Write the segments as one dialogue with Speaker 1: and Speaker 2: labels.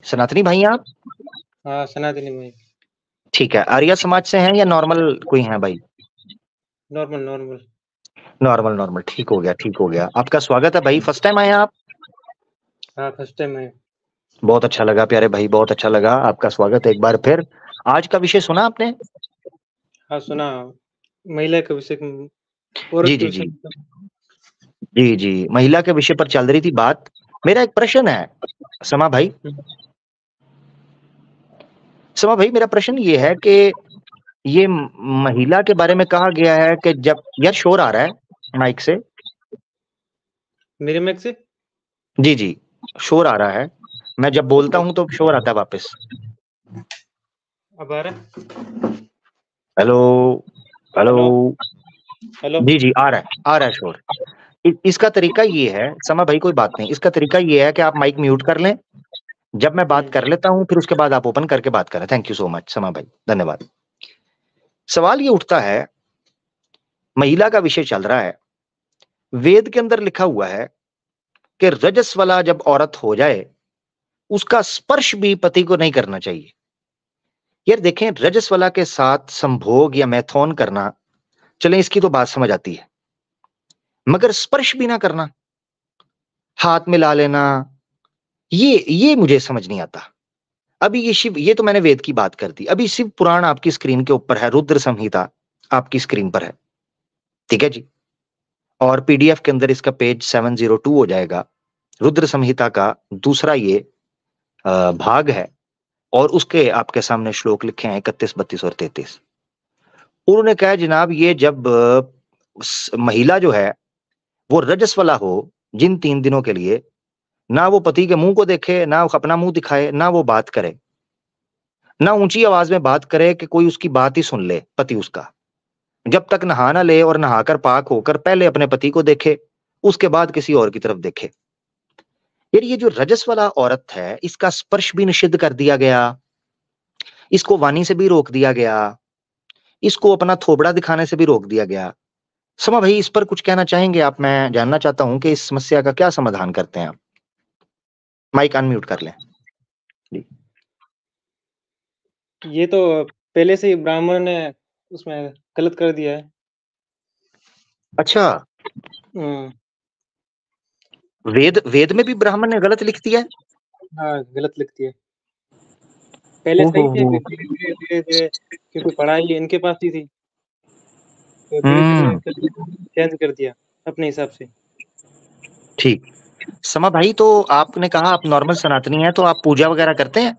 Speaker 1: सनातनी भाई आप?
Speaker 2: हाँ सनातनी भाई।
Speaker 1: ठीक है, आर्य समाज से हैं या नॉर्मल कोई हैं भाई?
Speaker 2: Normal normal.
Speaker 1: नॉर्मल नॉर्मल, ठीक हो गया ठीक हो गया। आपका स्वागत है भाई, फर्स्ट टाइम आए आप?
Speaker 2: हाँ फर्स्ट टाइम है।
Speaker 1: बहुत अच्छा लगा प्यारे भाई, बहुत अच्छा लगा, आपका स्वागत है एक बार फिर। आज का विषय सुना आपने?
Speaker 2: हाँ सुना। महिला के विषय औरत
Speaker 1: जी
Speaker 2: के
Speaker 1: जी
Speaker 2: विषय
Speaker 1: जी जी जी, महिला के विषय पर चल रही थी बात। मेरा एक प्रश्न है समा भाई। समा भाई, मेरा प्रश्न ये है कि ये महिला के बारे में कहा गया है कि जब यार शोर आ रहा है माइक से।
Speaker 2: मेरे मैक से।
Speaker 1: जी जी, शोर आ रहा है। मैं जब बोलता हूं तो शोर आता है वापस।
Speaker 2: अब आ रहा है?
Speaker 1: Hello hello.
Speaker 2: Hello hello.
Speaker 1: जी जी, आ रहा है शोर। इसका तरीका ये है समा भाई, कोई बात नहीं, इसका तरीका ये है कि आप माइक म्यूट कर लें। जब मैं बात कर लेता हूं फिर उसके बाद आप ओपन करके बात करें। थैंक यू सो मच समा भाई, धन्यवाद। सवाल ये उठता है, महिला का विषय चल रहा है। वेद के अंदर लिखा हुआ है कि रजस वाला जब औरत हो जाए उसका स्पर्श भी पति को नहीं करना चाहिए। यार देखें, रजस वाला के साथ संभोग या मैथुन करना, चलें इसकी तो बात समझ आती है, मगर स्पर्श भी ना करना, हाथ मिला लेना, ये मुझे समझ नहीं आता। अभी ये शिव, ये तो मैंने वेद की बात कर दी, अभी शिव पुराण आपकी स्क्रीन के ऊपर है, रुद्र संहिता आपकी स्क्रीन पर है, ठीक है जी। और पीडीएफ के अंदर इसका पेज 702 हो जाएगा। रुद्र संहिता का दूसरा ये भाग है, और उसके आपके सामने श्लोक लिखे हैं 31, 32 और 33। उन्होंने कहा जनाब, ये जब महिला जो है वो रजस वाला हो, जिन 3 दिनों के लिए ना वो पति के मुंह को देखे, ना वो अपना मुंह दिखाए, ना वो बात करे, ना ऊंची आवाज में बात करे कि कोई उसकी बात ही सुन ले पति उसका, जब तक नहा ना ले और नहाकर पाक होकर पहले अपने पति को देखे, उसके बाद किसी और की तरफ देखे। यार ये जो रजस वाला औरत है, इसका स्पर्श भी निषिद्ध कर दिया गया, इसको वाणी से भी रोक दिया गया, इसको अपना थोबड़ा दिखाने से भी रोक दिया गया। समा भाई, इस पर कुछ कहना चाहेंगे आप? मैं जानना चाहता हूं कि इस समस्या का क्या समाधान करते हैं आप। माइक अनम्यूट कर लें जी।
Speaker 2: ये तो पहले से ही ब्राह्मण ने उसमें गलत कर दिया है।
Speaker 1: अच्छा,
Speaker 2: हम्म,
Speaker 1: वेद वेद में भी ब्राह्मण ने गलत लिख दिया है?
Speaker 2: हाँ गलत लिखती है। पहले
Speaker 1: ओहो
Speaker 2: सही थे,
Speaker 1: हो।
Speaker 2: फिर धीरे धीरे धीरे धीरे क्योंकि पढ़ाई इनके पास ही थी, तो धीरे
Speaker 1: हम्म,
Speaker 2: धीरे चेंज कर दिया अपने हिसाब से।
Speaker 1: ठीक। समा भाई, तो आपने कहा आप नॉर्मल सनातनी हैं, तो आप पूजा वगैरह करते हैं?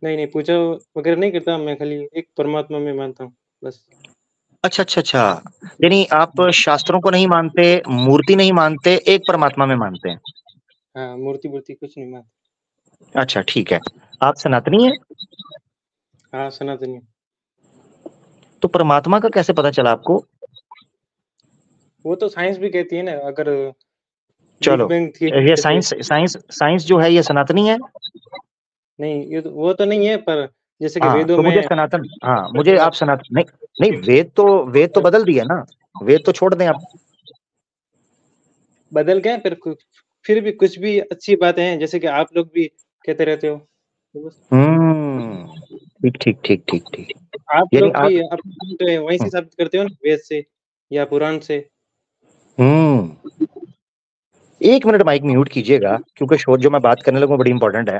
Speaker 2: नहीं नहीं, पूजा वगैरह नहीं करता मैं, खाली एक परमात्मा में मानता हूँ बस।
Speaker 1: अच्छा अच्छा अच्छा, यानी आप शास्त्रों को नहीं मानते, मूर्ति नहीं मानते, एक परमात्मा में मानते हैं।
Speaker 2: हाँ मूर्ति वूर्ति कुछ नहीं मानता।
Speaker 1: अच्छा ठीक है। आप सनातनी हैं?
Speaker 2: हाँ सनातनी।
Speaker 1: तो परमात्मा का कैसे पता चला आपको?
Speaker 2: वो तो साइंस भी कहती है ना, अगर बिग
Speaker 1: चलो,
Speaker 2: बैंग थ्योरी
Speaker 1: ये
Speaker 2: जैसे।
Speaker 1: साइंस साइंस साइंस जो है ये सनातनी है?
Speaker 2: नहीं ये तो वो तो नहीं है, पर जैसे कि
Speaker 1: हाँ
Speaker 2: वेदों
Speaker 1: तो मुझे
Speaker 2: में
Speaker 1: सनातन, हाँ मुझे
Speaker 2: करते हैं।
Speaker 1: आप सनातन नहीं, नहीं वेद तो बदल दिया ना, वेद तो छोड़ दें आप।
Speaker 2: बदल गए, फिर भी कुछ भी अच्छी बातें हैं, जैसे कि आप लोग भी कहते रहते हो, तो बस
Speaker 1: ठीक ठीक ठीक ठीक ठीक।
Speaker 2: आप
Speaker 1: यानी
Speaker 2: लोग
Speaker 1: आप,
Speaker 2: भी अपने वहीं से साबित करते हो ना, वेद से या पुराण से।
Speaker 1: हम्म, 1 मिनट माइक म्यूट कीजिएगा, क्योंकि शोर जो मैं बात करने लगूं बड़ी इंपॉर्टेंट है।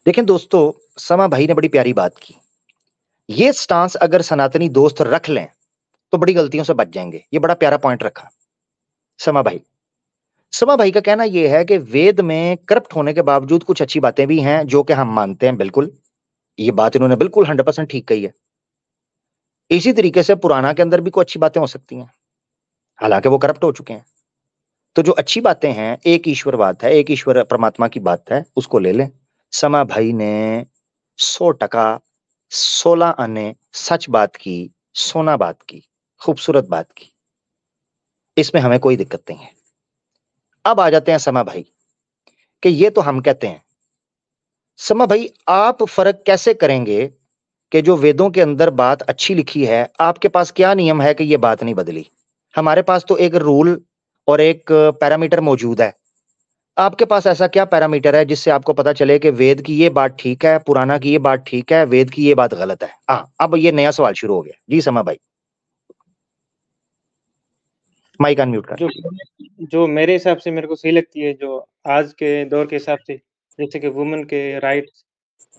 Speaker 1: देखें दोस्तों, समा भाई ने बड़ी प्यारी बात की। ये स्टांस अगर सनातनी दोस्त रख लें तो बड़ी गलतियों से बच जाएंगे। ये बड़ा प्यारा पॉइंट रखा समा भाई। समा भाई का कहना यह है कि वेद में करप्ट होने के बावजूद कुछ अच्छी बातें भी हैं जो कि हम मानते हैं, बिल्कुल। ये बात इन्होंने बिल्कुल 100% ठीक कही है। इसी तरीके से पुराना के अंदर भी कुछ अच्छी बातें हो सकती हैं, हालांकि वो करप्ट हो चुके हैं। तो जो अच्छी बातें हैं, एक ईश्वरवाद है, एक ईश्वर परमात्मा की बात है, उसको ले लें। समा भाई ने 100% 16 आने सच बात की, सोना बात की, खूबसूरत बात की, इसमें हमें कोई दिक्कत नहीं है। अब आ जाते हैं समा भाई कि ये तो हम कहते हैं। समा भाई, आप फर्क कैसे करेंगे कि जो वेदों के अंदर बात अच्छी लिखी है, आपके पास क्या नियम है कि ये बात नहीं बदली? हमारे पास तो एक रूल और एक पैरामीटर मौजूद है आपके पास ऐसा क्या पैरामीटर है जिससे आपको पता चले कि वेद की ये बात ठीक है, पुराना की ये बात ठीक है, वेद की ये बात गलत है? अब ये नया सवाल शुरू हो गया जी। समा भाई माइक अनम्यूट कर।
Speaker 2: जो जो मेरे हिसाब से मेरे को सही लगती है, जो आज के दौर के हिसाब से, जैसे कि वुमेन के राइट्स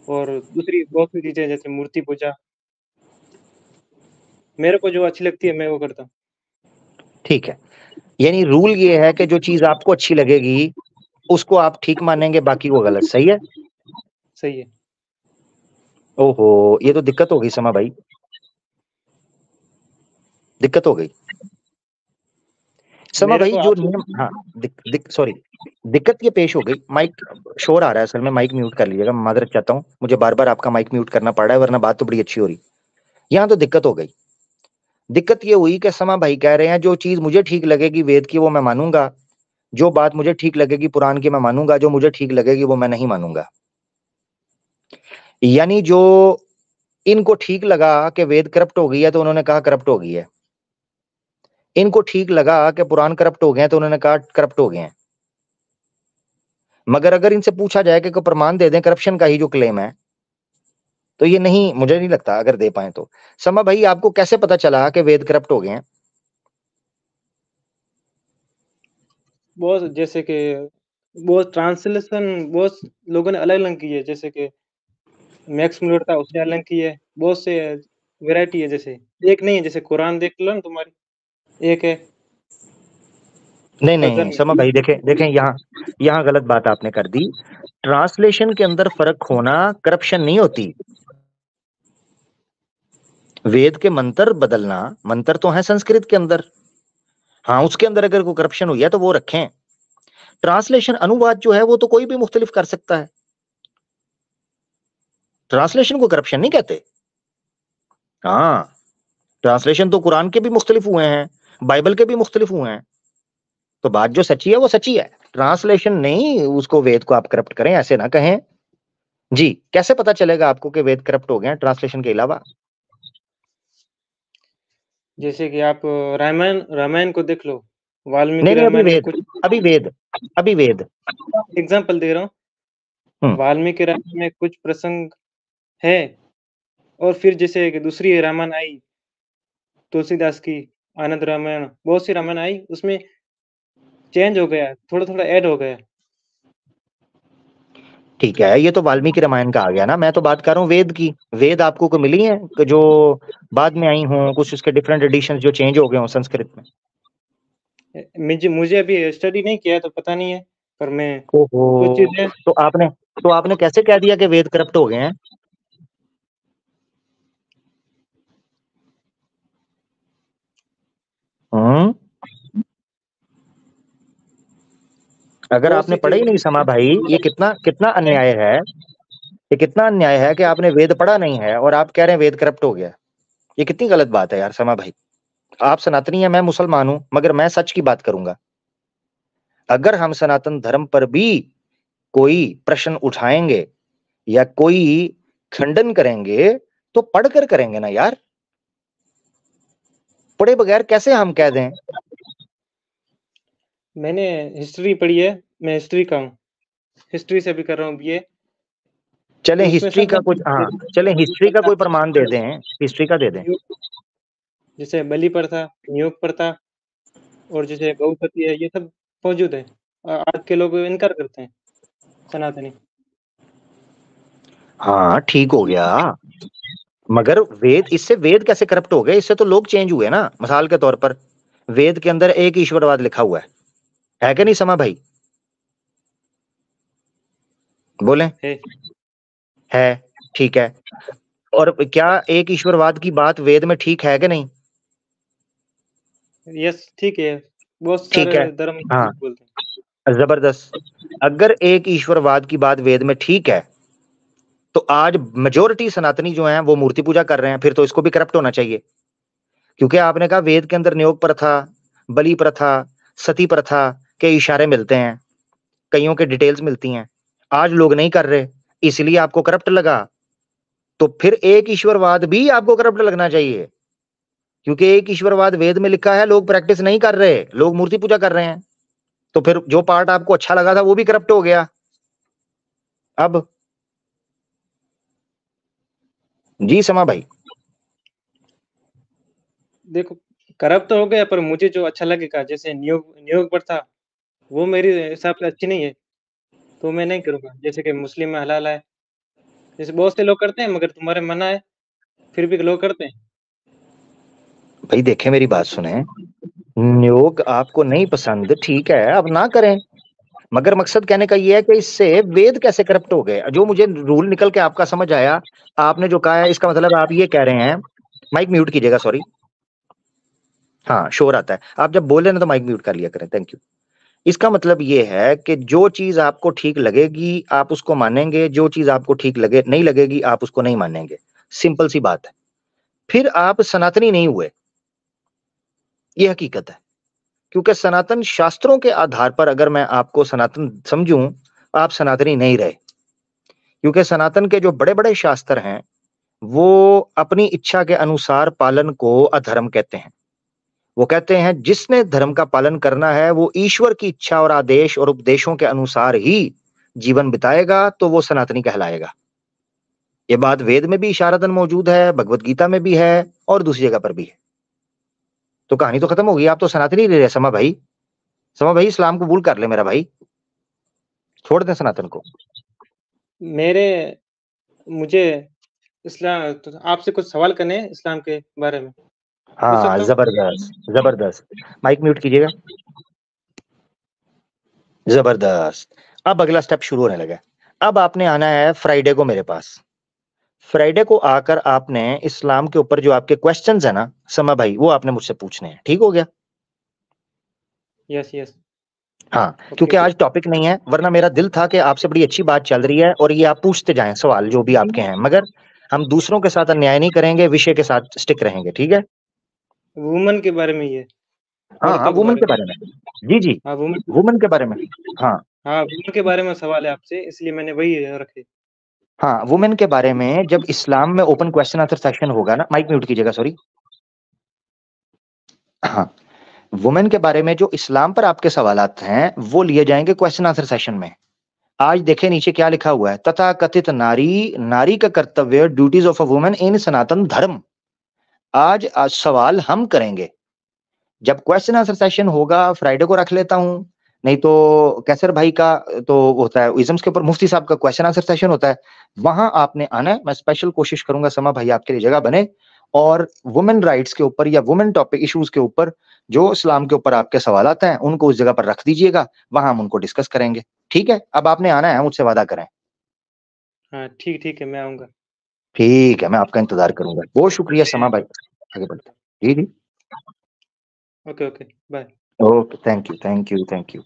Speaker 2: और दूसरी बहुत सी चीज़ें जैसे मूर्ति पूजा, मेरे को जो अच्छी लगती है मैं वो करता हूँ।
Speaker 1: ठीक है, यानी रूल ये है कि जो चीज आपको अच्छी लगेगी उसको आप ठीक मानेंगे, बाकी वो गलत। सही है?
Speaker 2: सही है।
Speaker 1: ओहो, ये तो दिक्कत हो गई समा भाई, दिक्कत हो गई समा
Speaker 2: मेरे
Speaker 1: भाई।
Speaker 2: को
Speaker 1: जो
Speaker 2: आपसे
Speaker 1: नियम, हाँ, सॉरी, दिक्कत ये पेश हो गई। माइक शोर आ रहा है असल में, माइक म्यूट कर लीजिएगा। मैं माजरत चाहता हूँ, मुझे बार बार आपका माइक म्यूट करना पड़ रहा है, वरना बात तो बड़ी अच्छी हो रही। यहाँ तो दिक्कत हो गई। दिक्कत ये हुई कि समा भाई कह रहे हैं जो चीज मुझे ठीक लगेगी वेद की वो मैं मानूंगा, जो बात मुझे ठीक लगेगी पुराण की मैं मानूंगा, जो मुझे ठीक लगेगी वो मैं नहीं मानूंगा। यानी जो इनको ठीक लगा कि वेद करप्ट हो गई है तो उन्होंने कहा करप्ट हो गई है, इनको ठीक लगा कि पुराण करप्ट हो गए हैं तो उन्होंने कहा करप्ट हो गए हैं। मगर अगर इनसे पूछा जाए कि कोई प्रमाण दे दें करप्शन का ही जो क्लेम है, तो ये नहीं, मुझे नहीं लगता अगर दे पाए तो। समा भाई आपको कैसे पता चला कि वेद करप्ट हो गए हैं?
Speaker 2: बहुत जैसे कि बहुत ट्रांसलेशन बहुत लोगों ने अलग-अलग की है, जैसे कि मैक्स मुलर था उसने अलग की है, बहुत से वैरायटी है जैसे, एक नहीं है जैसे कुरान देख लो ना तुम्हारी, एक है
Speaker 1: नहीं नहीं
Speaker 2: गज़ल
Speaker 1: समा भाई, देखें देखें, यहाँ यहाँ गलत बात आपने कर दी। ट्रांसलेशन के अंदर फर्क होना करप्शन नहीं होती। वेद के मंत्र बदलना, मंत्र तो है संस्कृत के अंदर, हाँ, उसके अंदर अगर कोई करप्शन हुई है तो वो रखें। ट्रांसलेशन अनुवाद जो है वो तो कोई भी मुख्तलिफ कर सकता है, ट्रांसलेशन को करप्शन नहीं कहते। हाँ, ट्रांसलेशन तो कुरान के भी मुख्तलिफ हुए हैं, बाइबल के भी मुख्तलिफ हुए हैं। तो बात जो सच्ची है वो सच्ची है, ट्रांसलेशन नहीं उसको वेद को आप करप्ट करें, ऐसे ना कहें जी। कैसे पता चलेगा आपको कि वेद करप्ट हो गए हैं ट्रांसलेशन के अलावा?
Speaker 2: जैसे कि आप रामायण रामायण को देख लो,
Speaker 1: नहीं
Speaker 2: वाल्मीकि
Speaker 1: नहीं, अभी
Speaker 2: रामायण में
Speaker 1: वेद,
Speaker 2: कुछ
Speaker 1: अभी वेद, अभी वेद।
Speaker 2: एग्ज़ाम्पल दे रहा हूँ,
Speaker 1: हम्म।
Speaker 2: वाल्मीकि रामायण में कुछ प्रसंग है और फिर जैसे कि दूसरी रामायण आई, तुलसीदास की आनंद रामायण, बहुत सी रामायण आई, उसमें चेंज हो गया, थोड़ा-थोड़ा ऐड हो गया।
Speaker 1: ठीक है, ये तो वाल्मीकि रामायण का आ गया ना, मैं तो बात कर रहा हूँ वेद की। वेद आपको को मिली हैं कि जो बाद में आई हों, कुछ उसके डिफरेंट एडिशन जो चेंज हो गए हों संस्कृत में?
Speaker 2: मुझे मुझे अभी स्टडी नहीं किया है तो पता नहीं है, पर मैं
Speaker 1: ओहो,
Speaker 2: कुछ चीज़ें
Speaker 1: तो आपने कैसे कह दिया कि वेद करप्ट हो गए हैं? हम्म। अगर
Speaker 2: बहुत
Speaker 1: आपने
Speaker 2: सी
Speaker 1: पढ़ा ही नहीं
Speaker 2: चीज़ें
Speaker 1: समा भाई, ये कितना कितना अन्याय है, ये कितना अन्याय है कि आपने वेद पढ़ा नहीं है और आप कह रहे हैं वेद करप्ट हो गया। ये कितनी गलत बात है यार समा भाई। आप सनातनी है, मैं मुसलमान हूं, मगर मैं सच की बात करूंगा। अगर हम सनातन धर्म पर भी कोई प्रश्न उठाएंगे या कोई खंडन करेंगे तो पढ़कर करेंगे ना यार, पढ़े बगैर कैसे हम कह दें?
Speaker 2: मैंने हिस्ट्री पढ़ी है, मैं हिस्ट्री का हूँ, हिस्ट्री से भी कर रहा हूँ बीए,
Speaker 1: चलें
Speaker 2: तो उसमें
Speaker 1: हिस्ट्री
Speaker 2: सब
Speaker 1: का कुछ, हाँ, चलें हिस्ट्री का कोई प्रमाण दे दें, हिस्ट्री का दे दें।
Speaker 2: जैसे बलि प्रथा, नियोग प्रथा और जैसे गौ सती है, ये सब मौजूद है। आज के लोग इनकार करते हैं, सनातनी।
Speaker 1: हाँ ठीक हो गया, मगर वेद, इससे वेद कैसे करप्ट हो गए? इससे तो लोग चेंज हुए ना। मिसाल के तौर पर वेद के अंदर एक ईश्वरवाद लिखा हुआ है कि नहीं समा भाई? बोलें।
Speaker 2: है।
Speaker 1: है, ठीक है। और क्या एक ईश्वरवाद की बात वेद में ठीक है कि नहीं?
Speaker 2: यस, ठीक है। बहुत
Speaker 1: ठीक
Speaker 2: सारे
Speaker 1: है,
Speaker 2: धर्म
Speaker 1: हाँ,
Speaker 2: बोलते हैं।
Speaker 1: जबरदस्त। अगर एक ईश्वरवाद की बात वेद में ठीक है तो आज मेजोरिटी सनातनी जो हैं वो मूर्ति पूजा कर रहे हैं, फिर तो इसको भी करप्ट होना चाहिए। क्योंकि आपने कहा वेद के अंदर न्योग प्रथा, बलि प्रथा, सती प्रथा के इशारे मिलते हैं, कईयों के डिटेल्स मिलती हैं, आज लोग नहीं कर रहे, इसलिए आपको करप्ट लगा। तो फिर एक ईश्वरवाद भी आपको करप्ट लगना चाहिए, क्योंकि एक ईश्वरवाद वेद में लिखा है, लोग प्रैक्टिस नहीं कर रहे, लोग मूर्ति पूजा कर रहे हैं। तो फिर जो पार्ट आपको अच्छा लगा था वो भी करप्ट हो गया। अब जी समा भाई।
Speaker 2: देखो, करप्ट तो हो गया, पर मुझे जो अच्छा लगेगा, जैसे नियोग नियोग प्रथा, वो मेरे हिसाब से अच्छी नहीं है, तो मैं नहीं करूँगा। जैसे कि मुस्लिम में हलाल है, जैसे बहुत से लोग करते हैं, मगर तुम्हारे मना है, फिर भी लोग करते हैं।
Speaker 1: भाई देखें, मेरी बात सुने, नियोग आपको नहीं पसंद, ठीक है, अब ना करें, मगर मकसद कहने का ये है कि इससे वेद कैसे करप्ट हो गए। जो मुझे रूल निकल के आपका समझ आया, आपने जो कहा है, इसका मतलब आप ये कह रहे हैं, माइक म्यूट कीजिएगा, सॉरी। हाँ, शोर आता है, आप जब बोले ना तो माइक म्यूट कर लिया करें, थैंक यू। इसका मतलब ये है कि जो चीज आपको ठीक लगेगी आप उसको मानेंगे, जो चीज आपको ठीक लगे नहीं लगेगी आप उसको नहीं मानेंगे, सिंपल सी बात है। फिर आप सनातनी नहीं हुए, ये हकीकत है। क्योंकि सनातन शास्त्रों के आधार पर अगर मैं आपको सनातन समझूं, आप सनातनी नहीं रहे। क्योंकि सनातन के जो बड़े-बड़े शास्त्र हैं, वो अपनी इच्छा के अनुसार पालन को अधर्म कहते हैं। वो कहते हैं जिसने धर्म का पालन करना है, वो ईश्वर की इच्छा और आदेश और उपदेशों के अनुसार ही जीवन बिताएगा, तो वो सनातनी कहलाएगा। ये बात वेद में भी इशारतन मौजूद है, भगवत गीता में भी है और दूसरी जगह पर भी है। तो कहानी तो खत्म हो गई, आप तो सनातनी नहीं रहे समा भाई। समा भाई इस्लाम कबूल कर ले मेरा भाई, छोड़ दें सनातन को।
Speaker 2: मेरे मुझे तो आपसे कुछ सवाल करने हैं इस्लाम के बारे में, पूछ
Speaker 1: हाँ,
Speaker 2: सकता हूँ?
Speaker 1: ज़बरदस्त, ज़बरदस्त। माइक म्यूट कीजिएगा। ज़बरदस्त। अब अगला स्टेप शुरू होने लगा है। अब आपने आना है फ्राइडे को मेरे पास। फ्राइडे को आकर आपने इस्लाम के ऊपर जो आपके क्वेश्चंस हैं ना, समा भाई, वो आपने मुझसे पूछने हैं। ठीक हो गया?
Speaker 2: Yes, yes.
Speaker 1: हाँ,
Speaker 2: ओके,
Speaker 1: क्योंकि
Speaker 2: ओके।
Speaker 1: आज टॉपिक नहीं है, वरना मेरा दिल था कि आपसे बड़ी अच्छी बात चल रही है और ये आप पूछते जाएँ सवाल जो भी आपके हैं, मगर हम दूसरों के साथ अन्याय नहीं करेंगे, विषय के साथ स्टिक रहेंगे, ठीक है?
Speaker 2: वुमन के बारे में ये,
Speaker 1: हाँ, हाँ,
Speaker 2: औरतों के
Speaker 1: वुमन
Speaker 2: बारे
Speaker 1: के
Speaker 2: में।
Speaker 1: बारे में। जी, जी,
Speaker 2: हाँ, वुमन।
Speaker 1: वुमन के बारे में। हाँ,
Speaker 2: हाँ, वुमन के बारे में सवाल है आपसे, इसलिए मैंने वही रखे।
Speaker 1: हाँ, वुमेन के बारे में जब इस्लाम में ओपन क्वेश्चन आंसर सेशन होगा ना, माइक म्यूट कीजिएगा, सॉरी। हाँ, वुमेन के बारे में जो इस्लाम पर आपके सवालात हैं, वो लिए जाएँगे क्वेश्चन आंसर सेशन में। आज देखें नीचे क्या लिखा हुआ है, तथाकथित नारी, नारी का कर्तव्य, duties of a woman in Sanatan Dharma. आज सवाल हम करेंगे। जब क्वेश्चन आंसर सेशन होगा, फ्राइडे को रख लेता हूँ, नहीं तो कैसर भाई का तो होता है, इज़म्स के ऊपर मुफ्ती साहब का क्वेश्चन आंसर सेशन होता है, वहाँ आपने आना है। मैं स्पेशल कोशिश करूँगा समा भाई आपके लिए जगह बने और वुमेन राइट्स के ऊपर या वुमेन टॉपिक इश्यूज़ के ऊपर जो इस्लाम के ऊपर आपके सवालात हैं, उनको उस जगह पर रख दीजिएगा, वहाँ हम उनको डिस्कस करेंगे। ठीक है? अब आपने आना है, मुझसे वादा करें।
Speaker 2: हाँ, ठीक, ठीक है, मैं आऊँगा।
Speaker 1: ठीक है, मैं आपका इंतज़ार करूँगा। बहुत शुक्रिया समा भाई, आगे बढ़ते हैं। जी, जी।
Speaker 2: Okay, okay, bye.
Speaker 1: Okay, thank you, thank you, thank you.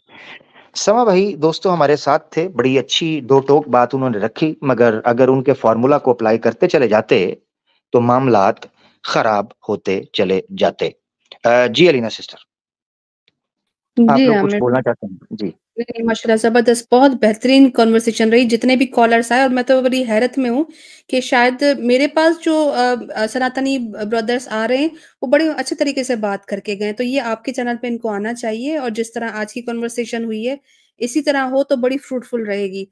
Speaker 1: समा भाई दोस्तों हमारे साथ थे, बड़ी अच्छी दो टोक बात उन्होंने रखी, मगर अगर उनके फ़ॉर्मूला को अप्लाई करते चले जाते, तो मामलात खराब होते चले जाते। जी अलीना सिस्टर, आप
Speaker 3: जी
Speaker 1: लोग
Speaker 3: हाँ,
Speaker 1: कुछ
Speaker 3: मैं
Speaker 1: बोलना चाहते हैं? जी।
Speaker 3: नहीं, माशाल्लाह ज़बरदस्त, बहुत बेहतरीन कन्वर्सेशन रही, जितने भी कॉलर्स आए और मैं तो बड़ी हैरत में हूँ कि शायद मेरे पास जो सनातनी ब्रदर्स आ रहे हैं, वो बड़े अच्छे तरीके से बात करके गए। तो ये आपके चैनल पे इनको आना चाहिए और जिस तरह आज की कन्वर्सेशन हुई है, इसी तरह हो तो बड़ी फ्रूटफुल रहेगी।